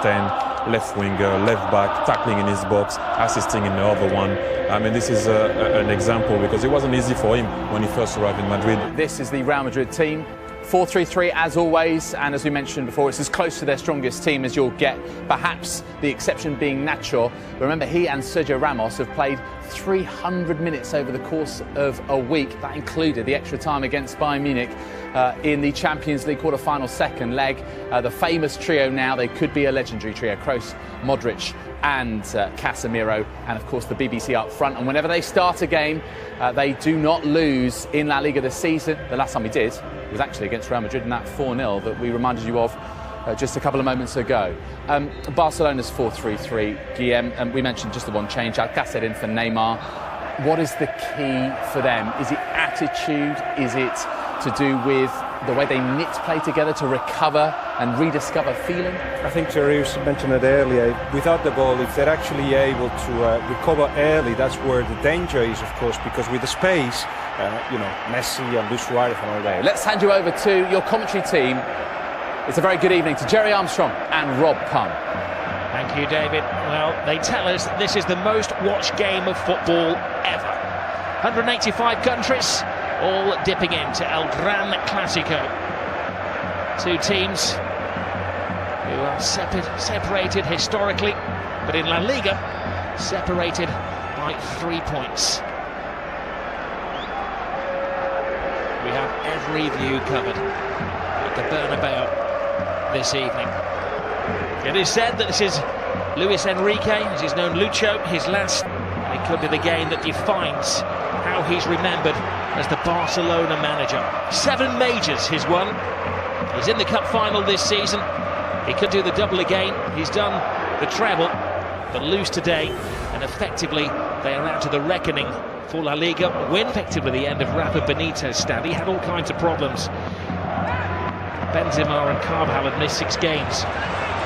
10, left winger, left back, tackling in his box, assisting in the other one. I mean, this is an example because it wasn't easy for him when he first arrived in Madrid. This is the Real Madrid team. 4-3-3 as always, and as we mentioned before, it's as close to their strongest team as you'll get, perhaps the exception being Nacho. Remember, he and Sergio Ramos have played 300 minutes over the course of a week. That included the extra time against Bayern Munich in the Champions League quarter-final second leg. The famous trio now, they could be a legendary trio, Kroos, Modric and Casemiro, and of course the BBC up front. And whenever they start a game, they do not lose in La Liga this season. The last time we did was actually against Real Madrid in that 4-0 that we reminded you of just a couple of moments ago. Barcelona's 4-3-3, Guillem, and we mentioned just the one change, Alcácer in for Neymar. What is the key for them? Is it attitude? Is it to do with the way they knit play together to recover and rediscover feeling? I think Rio mentioned it earlier. Without the ball, if they're actually able to recover early, that's where the danger is, of course, because with the space, Messi and Luis Suarez and all that. Let's hand you over to your commentary team. It's a very good evening to Jerry Armstrong and Rob Pun. Thank you, David. Well, they tell us that this is the most watched game of football ever. 185 countries, all dipping into El Gran Clásico. Two teams who are separated historically, but in La Liga, separated by 3 points. We have every view covered at the Bernabeu this evening. It is said that this is Luis Enrique, as he's known Lucho, his last. It could be the game that defines how he's remembered as the Barcelona manager. 7 majors he's won. He's in the cup final this season. He could do the double again. He's done the treble, but lose today, and effectively they are out to the reckoning for La Liga. Win effectively the end of Rafa Benitez's stand. He had all kinds of problems. Benzema and Carvajal had missed 6 games.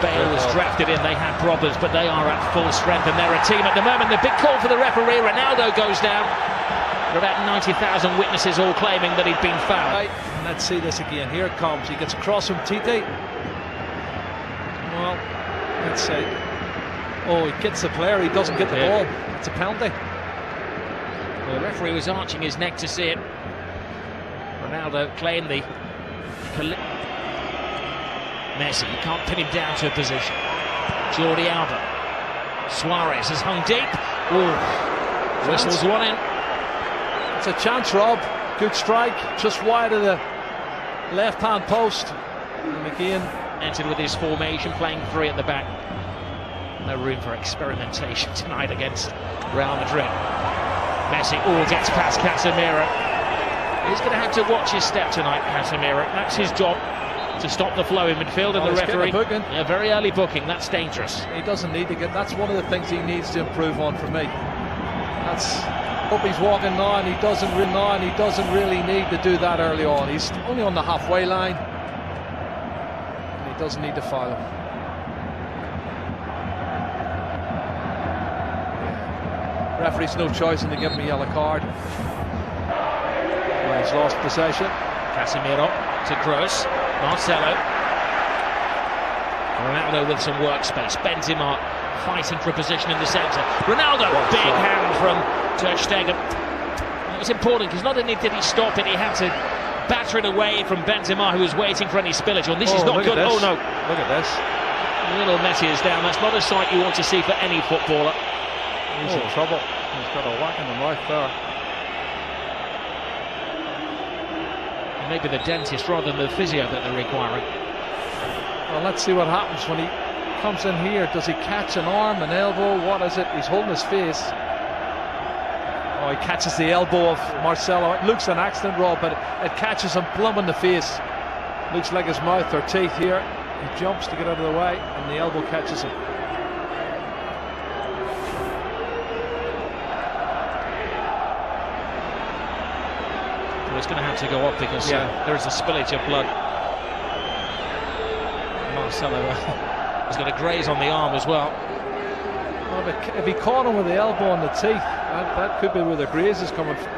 Bale was drafted in, they had problems, but they are at full strength and they're a team at the moment. The big call for the referee, Ronaldo goes down. There are about 90,000 witnesses all claiming that he'd been fouled. Let's see this again. Here it comes. He gets across from Tite. Well, let's say, oh, he gets the player, he doesn't get the ball. It's a penalty. The referee was arching his neck to see it. Ronaldo claimed the... Messi, you can't pin him down to a position. Jordi Alba. Suarez has hung deep. Ooh, whistles one in. It's a chance, Rob. Good strike, just wide of the left-hand post. And again, entered with his formation, playing 3 at the back. No room for experimentation tonight against Real Madrid. Messi, gets past Casemiro. He's going to have to watch his step tonight, Casemiro. That's his job, to stop the flow in midfield, and the referee, a very early booking, that's dangerous. He doesn't need to get, that's one of the things he needs to improve on for me. That's, hope he's walking now, and he doesn't really need to do that early on. He's only on the halfway line, and he doesn't need to foul him. Referee's no choice in to give him a yellow card. Well, he's lost possession. Casemiro to Kroos. Marcelo. Ronaldo with some workspace. Benzema fighting for a position in the centre. Ronaldo, big hand from Ter Stegen. It was important because not only did he stop it, he had to batter it away from Benzema, who was waiting for any spillage. Well, this is not good. Oh no! Look at this. Little Messi is down. That's not a sight you want to see for any footballer. He's in trouble. He's got a whack in the mouth there. Maybe the dentist rather than the physio that they're requiring. Well, let's see what happens when he comes in here. Does he catch an arm, an elbow? What is it? He's holding his face. Oh, he catches the elbow of Marcelo. It looks an accident, Rob, but it catches him plumb in the face. Looks like his mouth or teeth here. He jumps to get out of the way, and the elbow catches him. It's going to have to go up because there is a spillage of blood. Marcelo has got a graze on the arm as well. Well, if he caught him with the elbow on the teeth, that could be where the graze is coming from.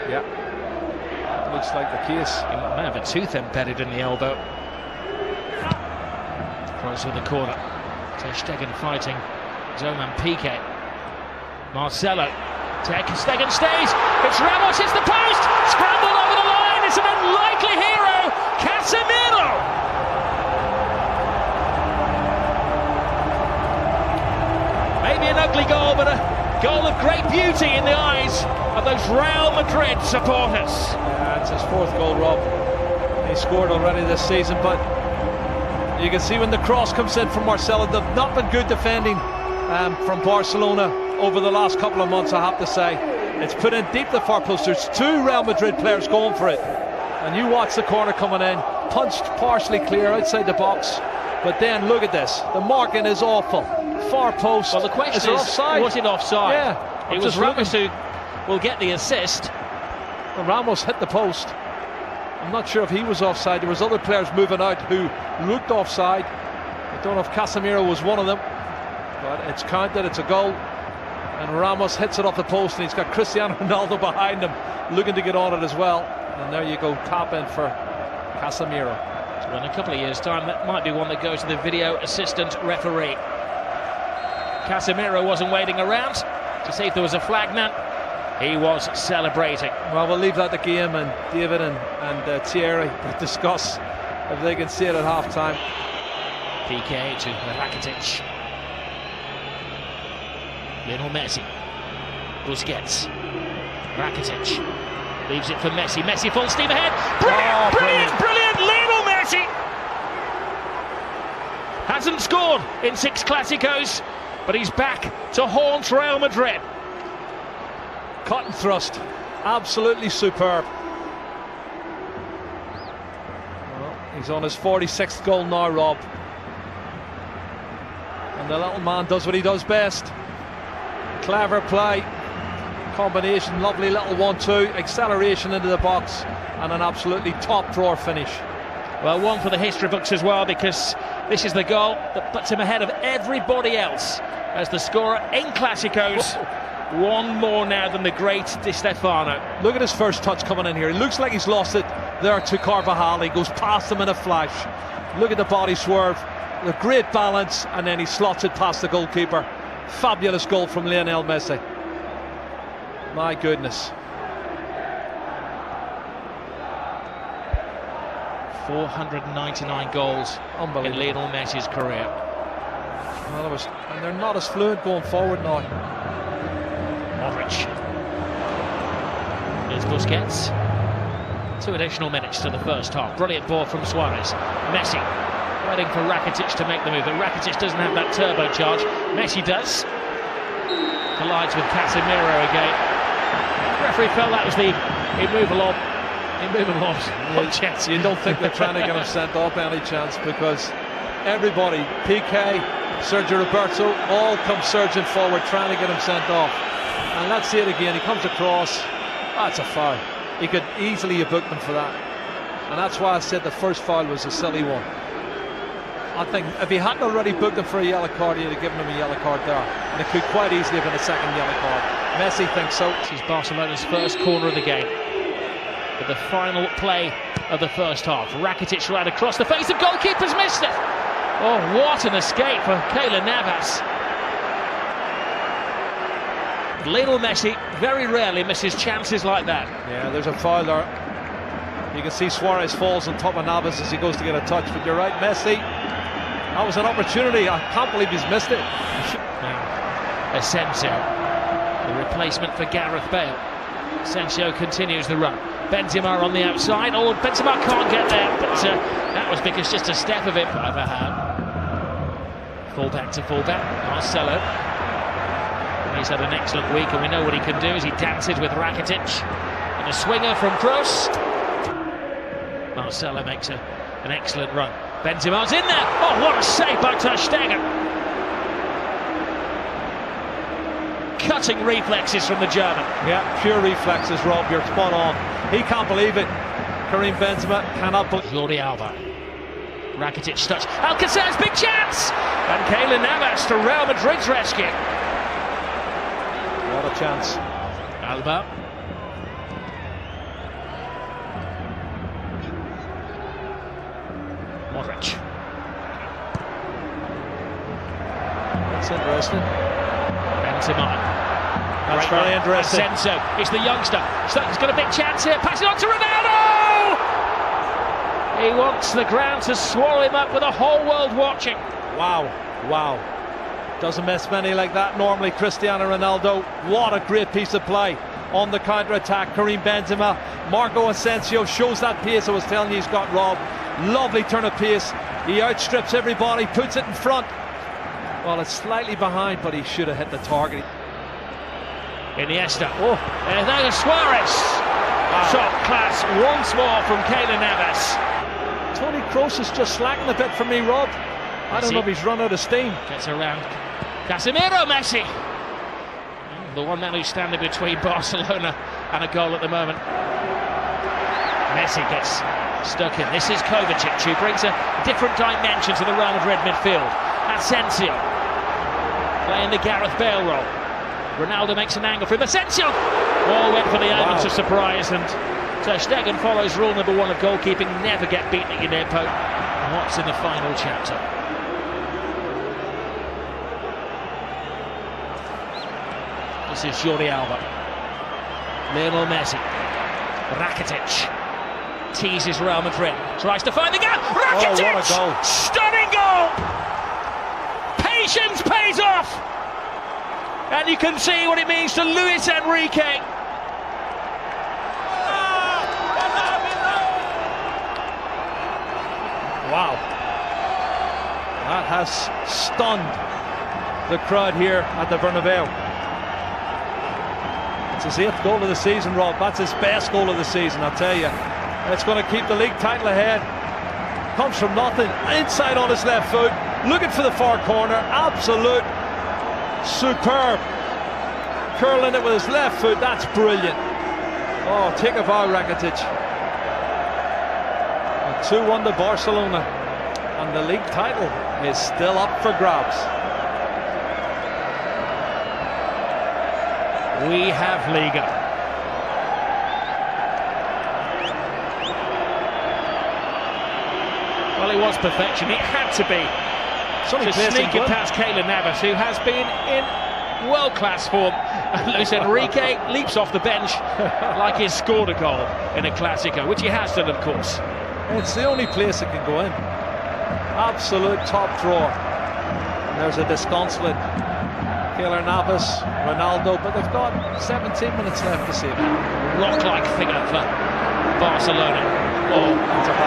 Yeah. Looks like the case. He may have a tooth embedded in the elbow. Cross with the corner. Ter Stegen fighting Zoman Piqué. Marcelo. Ter Stegen stays. It's Ramos, it's the post. Scrambled over the line. It's an unlikely hero. Casemiro. Maybe an ugly goal, but a goal of great beauty in the eyes of those Real Madrid supporters. Yeah, it's his 4th goal, Rob. He scored already this season, but you can see when the cross comes in from Marcelo, they've not been good defending from Barcelona over the last couple of months, I have to say. It's put in deep the far post. There's 2 Real Madrid players going for it. And you watch the corner coming in, punched partially clear outside the box. But then look at this. The marking is awful. Far post. Well, the question is offside? was it offside? Yeah. It was Ramos who will get the assist. Well, Ramos hit the post. I'm not sure if he was offside. There was other players moving out who looked offside. I don't know if Casemiro was one of them. But it's counted, it's a goal. And Ramos hits it off the post, and he's got Cristiano Ronaldo behind him looking to get on it as well. And there you go, tap in for Casemiro. So in a couple of years' time, that might be one that goes to the video assistant referee. Casemiro wasn't waiting around to see if there was a flag now. He was celebrating. Well, we'll leave that to game, and David and Thierry to discuss if they can see it at half-time. Piqué to Rakitic. Lionel Messi. Busquets. Rakitic. Leaves it for Messi. Messi full steam ahead. Brilliant! Lionel Messi! Hasn't scored in 6 Clásicos, but he's back to haunt Real Madrid. Cut and thrust. Absolutely superb. Well, he's on his 46th goal now, Rob. And the little man does what he does best. Clever play, combination, lovely little 1-2, acceleration into the box, and an absolutely top drawer finish. Well, one for the history books as well, because this is the goal that puts him ahead of everybody else as the scorer in Clásicos. One more now than the great Di Stefano. Look at his first touch coming in here. It looks like he's lost it there to Carvajal. He goes past him in a flash. Look at the body swerve, the great balance, and then he slots it past the goalkeeper. Fabulous goal from Lionel Messi. My goodness. 499 goals in Lionel Messi's career. Well, and they're not as fluent going forward now. Modric. Here's Busquets. 2 additional minutes to the first half. Brilliant ball from Suarez. Messi waiting for Rakitic to make the move, but Rakitic doesn't have that turbocharge. Messi does. Collides with Casemiro again. The referee felt that was the immovable chance. You don't think they're trying to get him sent off any chance, because everybody, Piqué, Sergio Roberto, all come surging forward trying to get him sent off. And let's see it again. He comes across. That's a foul. He could easily have booked him for that. And that's why I said the first foul was a silly one. I think if he hadn't already booked him for a yellow card, he'd have given him a yellow card there. And it could quite easily have been a second yellow card. Messi thinks so. This is Barcelona's first corner of the game. But the final play of the first half. Rakitic right across the face of goalkeepers, missed it. Oh, what an escape for Keylor Navas. Lionel Messi very rarely misses chances like that. Yeah, there's a foul there. You can see Suarez falls on top of Navas as he goes to get a touch, but you're right, Messi. That was an opportunity. I can't believe he's missed it. Asensio, the replacement for Gareth Bale. Asensio continues the run. Benzema on the outside. Oh, Benzema can't get there, but that was because just a step of it. Fullback to fullback. Marcelo. He's had an excellent week, and we know what he can do as he dances with Rakitic. And a swinger from Kroos. Marcelo makes an excellent run. Benzema's in there. Oh, what a save by Ter Stegen. Cutting reflexes from the German. Yeah, pure reflexes, Rob. You're spot on. He can't believe it. Karim Benzema cannot believe it. Jordi Alba. Rakitic touch. Alcacer's big chance. And Keylor Navas to Real Madrid's rescue. What a chance. Alba. Modric. That's interesting. Benzema. That's very interesting. Asensio, it's the youngster. He's got a big chance here. Pass it on to Ronaldo! He wants the ground to swallow him up with the whole world watching. Wow, wow. Doesn't miss many like that normally. Cristiano Ronaldo, what a great piece of play on the counter-attack. Karim Benzema, Marco Asensio shows that pace I was telling you he's got, Rob. Lovely turn of pace. He outstrips everybody, puts it in front. Well, it's slightly behind, but he should have hit the target. Iniesta. Oh, and now Suarez. Wow. Top class once more from Keylor Navas. Toni Kroos is just slacking a bit for me, Rob. I don't know if he's run out of steam. Gets around Casemiro, Messi. The one man who's standing between Barcelona and a goal at the moment. Messi gets stuck in. This is Kovacic, who brings a different dimension to the Real Madrid midfield. Asensio playing the Gareth Bale role. Ronaldo makes an angle for him. Asensio! All went for the element of surprise, and Ter Stegen follows rule number 1 of goalkeeping: never get beaten at your near post. And what's in the final chapter? This is Jordi Alba. Lionel Messi. Rakitic teases Real Madrid. Tries to find the gap. Rakitic! Oh, what a goal. Stunning goal! Patience pays off! And you can see what it means to Luis Enrique. Wow. That has stunned the crowd here at the Bernabeu. It's his 8th goal of the season, Rob. That's his best goal of the season, I'll tell you. It's going to keep the league title ahead. Comes from nothing, inside on his left foot, looking for the far corner. Absolute superb. Curling it with his left foot, that's brilliant. Oh, take a bow, Rakitic. 2-1 to Barcelona, and the league title is still up for grabs. We have Liga. Well, it was perfection. It had to be. To sneak it past Keylor Navas, who has been in world-class form. Luis Enrique leaps off the bench like he's scored a goal in a Clásico, which he has done, of course. It's the only place it can go in. Absolute top drawer. And there's a disconsolate Keylor Navas, Ronaldo, but they've got 17 minutes left to save it. Rock-like figure for Barcelona. Oh,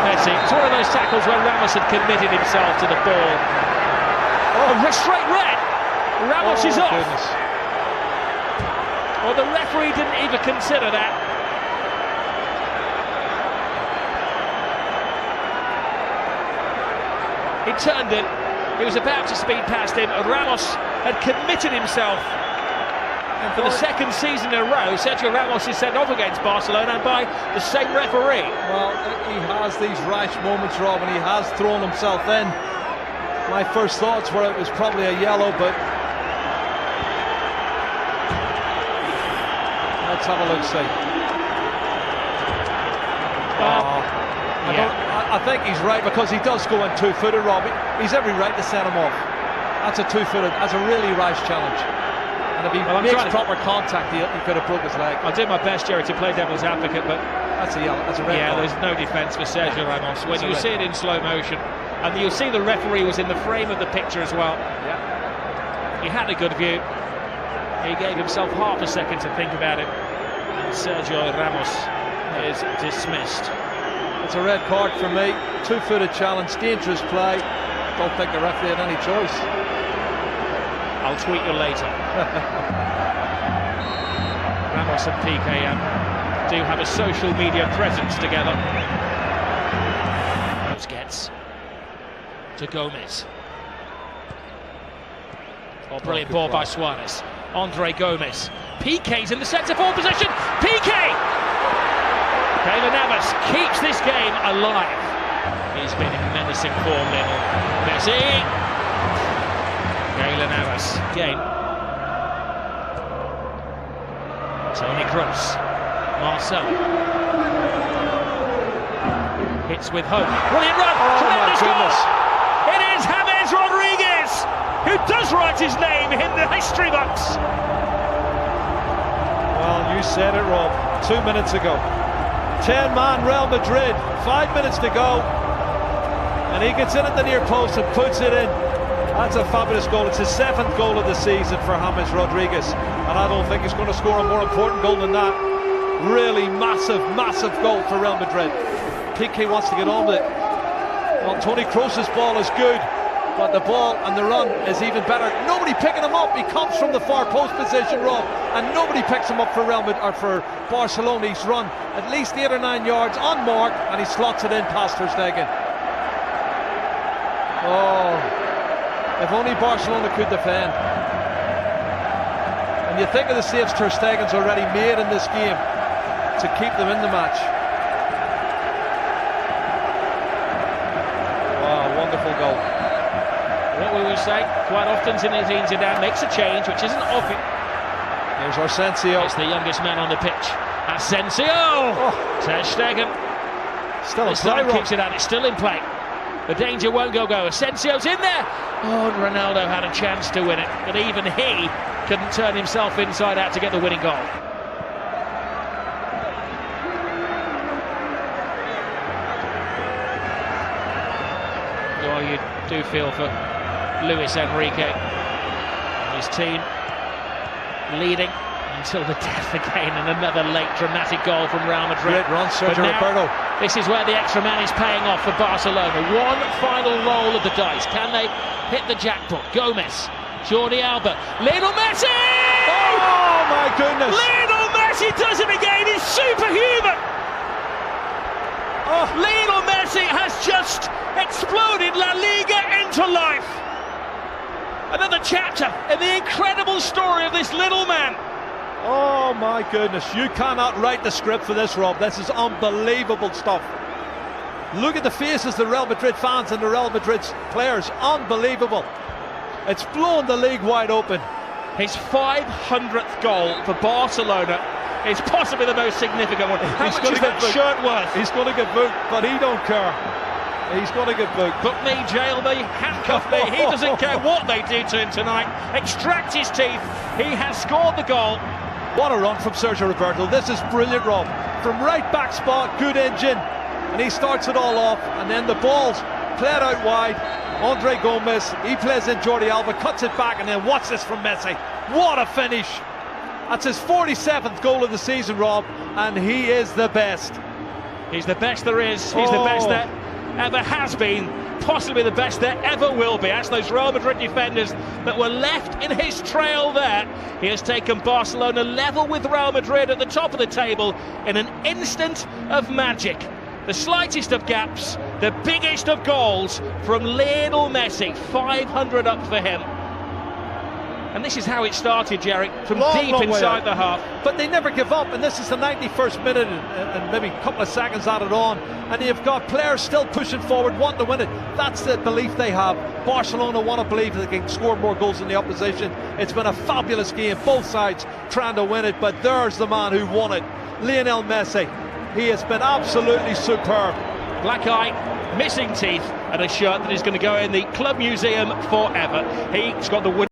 Messi. It's one of those tackles where Ramos had committed himself to the ball. Oh, straight red. Ramos is off. Goodness. Well, the referee didn't even consider that. He turned it. He was about to speed past him. Ramos had committed himself. And for the second season in a row, Sergio Ramos is sent off against Barcelona by the same referee. Well, he has these rash moments, Rob, and he has thrown himself in. My first thoughts were it was probably a yellow, but let's have a look, see. I think he's right, because he does go in two-footed, Rob. He's every right to set him off. That's a two-footed. That's a really rash challenge. And if he makes proper contact, he could have broke his leg. I'll do my best, Jerry, to play devil's advocate, but that's a yellow. That's a red card. There's no defence for Sergio Ramos. When you see it in slow motion, and you'll see the referee was in the frame of the picture as well. Yeah. He had a good view. He gave himself half a second to think about it. And Sergio Ramos is dismissed. It's a red card for me. Two-footed challenge, dangerous play. Don't think the referee had any choice. I'll tweet you later. Ramos and PK do have a social media presence together. Gets to Gomez. Oh, brilliant ball by Suarez. Andre Gomez. PK's in the centre-forward position. PK! Keylor Navas keeps this game alive. He's been in menacing form, Lionel Messi. Keylor Navas again. Toni Kroos. Marcelo. Hits with hope. Brilliant run! Tremendous goal! mystery box. Well, you said it, Rob, 2 minutes ago. 10-man Real Madrid, 5 minutes to go. And he gets in at the near post and puts it in. That's a fabulous goal. It's his 7th goal of the season for James Rodriguez. And I don't think he's going to score a more important goal than that. Really massive, massive goal for Real Madrid. Piqué wants to get on with it. Well, Toni Kroos's ball is good, but the ball and the run is even better. Nobody picking him up. He comes from the far post position, Rob, and nobody picks him up for Real Madrid, or for Barcelona. He's run at least 8 or 9 yards on mark, and he slots it in past Ter Stegen. Oh, if only Barcelona could defend. And you think of the saves Ter Stegen's already made in this game to keep them in the match. Wow, wonderful goal. What we will say quite often, Zinedine Zidane makes a change which isn't obvious. Here's Asensio. It's the youngest man on the pitch. Asensio! Ter Stegen. Still in This play, time kicks it out, it's still in play. The danger won't go. Asensio's in there. Oh, and Ronaldo had a chance to win it, but even he couldn't turn himself inside out to get the winning goal. Oh, you do feel for Luis Enrique and his team, leading until the death again, and another late dramatic goal from Real Madrid. Great run, Sergio Roberto. This is where the extra man is paying off for Barcelona. One final roll of the dice. Can they hit the jackpot? Gomez, Jordi Alba, Lionel Messi! Oh my goodness! Lionel Messi does it again. He's superhuman. Oh. Lionel Messi has just exploded La Liga into life. Another chapter in the incredible story of this little man. Oh my goodness, you cannot write the script for this, Rob. This is unbelievable stuff. Look at the faces of the Real Madrid fans and the Real Madrid players. Unbelievable. It's blown the league wide open. His 500th goal for Barcelona is possibly the most significant one. How much is that shirt worth? He's going to get booked, but he don't care. He's going to get booked. Book me, jail me, handcuff me. He doesn't care what they do to him tonight. Extract his teeth. He has scored the goal. What a run from Sergio Roberto. This is brilliant, Rob. From right back spot, good engine. And he starts it all off. And then the ball's played out wide. Andre Gomez, he plays in Jordi Alba, cuts it back, and then watch this from Messi. What a finish. That's his 47th goal of the season, Rob. And he is the best. He's the best there is. He's the best there ever has been. Possibly the best there ever will be. That's those Real Madrid defenders that were left in his trail there. He has taken Barcelona level with Real Madrid at the top of the table in an instant of magic. The slightest of gaps, the biggest of goals from Lionel Messi. 500 up for him. And this is how it started, Jerry, from deep inside the half. But they never give up, and this is the 91st minute and maybe a couple of seconds added on, and you've got players still pushing forward, wanting to win it. That's the belief they have. Barcelona want to believe that they can score more goals than the opposition. It's been a fabulous game, both sides trying to win it, but there's the man who won it, Lionel Messi. He has been absolutely superb. Black eye, missing teeth, and a shirt that is going to go in the club museum forever. He's got the win.